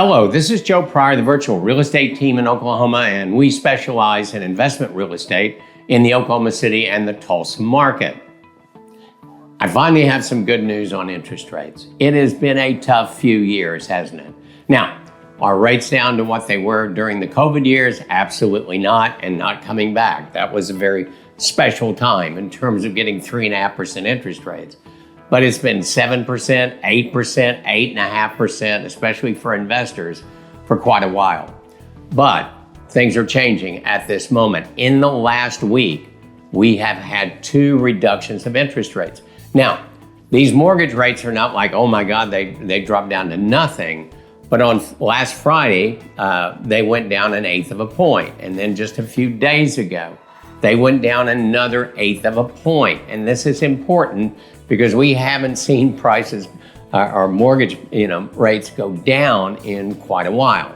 Hello, this is Joe Pryor, the virtual real estate team in Oklahoma, and we specialize in investment real estate in the Oklahoma City and the Tulsa market. I finally have some good news on interest rates. It has been a tough few years, hasn't it? Now, are rates down to what they were during the COVID years? Absolutely not, and not coming back. That was a very special time in terms of getting 3.5% interest rates. But it's been 7%, 8%, 8.5%, especially for investors, for quite a while. But things are changing at this moment. In the last week, we have had 2 reductions of interest rates. Now, these mortgage rates are not like, oh my God, they dropped down to nothing. But on last Friday, they went down 1/8 of a point. And then just a few days ago, they went down another 1/8 of a point. And this is important because we haven't seen prices or mortgage rates go down in quite a while.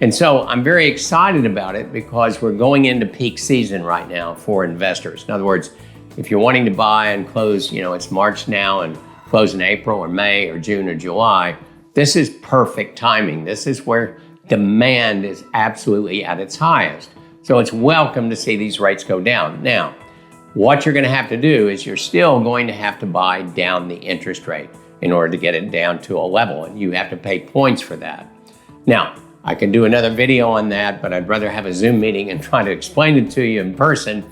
And so I'm very excited about it because we're going into peak season right now for investors. In other words, if you're wanting to buy and close, it's March now and close in April or May or June or July, this is perfect timing. This is where demand is absolutely at its highest. So it's welcome to see these rates go down. Now, what you're going to have to do is you're still going to have to buy down the interest rate in order to get it down to a level, and you have to pay points for that. Now, I can do another video on that, but I'd rather have a Zoom meeting and try to explain it to you in person.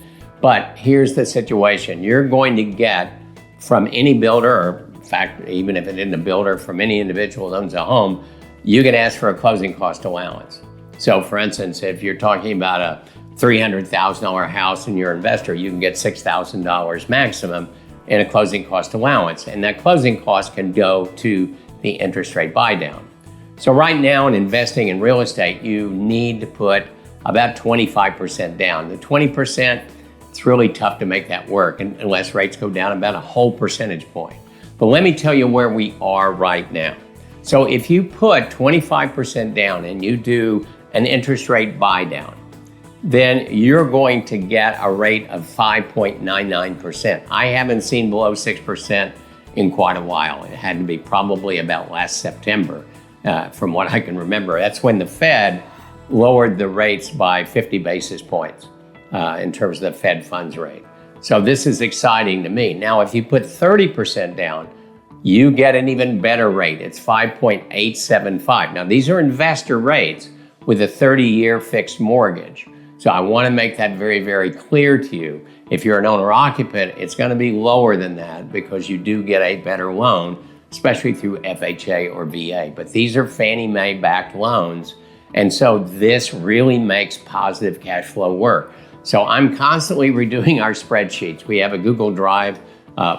But here's the situation. You're going to get from any builder, or in fact, even if it isn't a builder, from any individual that owns a home, you can ask for a closing cost allowance. So for instance, if you're talking about a $300,000 house and you're an investor, you can get $6,000 maximum in a closing cost allowance. And that closing cost can go to the interest rate buy down. So right now in investing in real estate, you need to put about 25% down. The 20%, it's really tough to make that work unless rates go down about a whole percentage point. But let me tell you where we are right now. So if you put 25% down and you do an interest rate buy down, then you're going to get a rate of 5.99%. I haven't seen below 6% in quite a while. It had to be probably about last September, from what I can remember. That's when the Fed lowered the rates by 50 basis points in terms of the Fed funds rate. So this is exciting to me. Now, if you put 30% down, you get an even better rate. It's 5.875. Now, these are investor rates with a 30-year fixed mortgage. So I want to make that very, very clear to you. If you're an owner-occupant, it's going to be lower than that because you do get a better loan, especially through FHA or VA. But these are Fannie Mae-backed loans, and so this really makes positive cash flow work. So I'm constantly redoing our spreadsheets. We have a Google Drive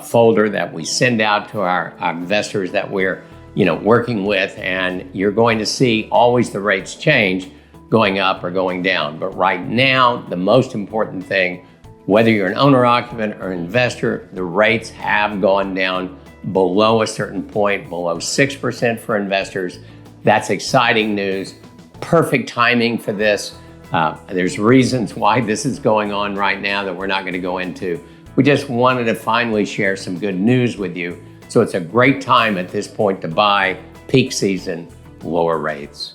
folder that we send out to our investors that we're working with, and you're going to see always the rates change, going up or going down. But right now, the most important thing, whether you're an owner-occupant or investor, the rates have gone down below a certain point, below 6% for investors. That's exciting news. Perfect timing for this. There's reasons why this is going on right now that we're not going to go into. We just wanted to finally share some good news with you. So it's a great time at this point to buy, peak season, lower rates.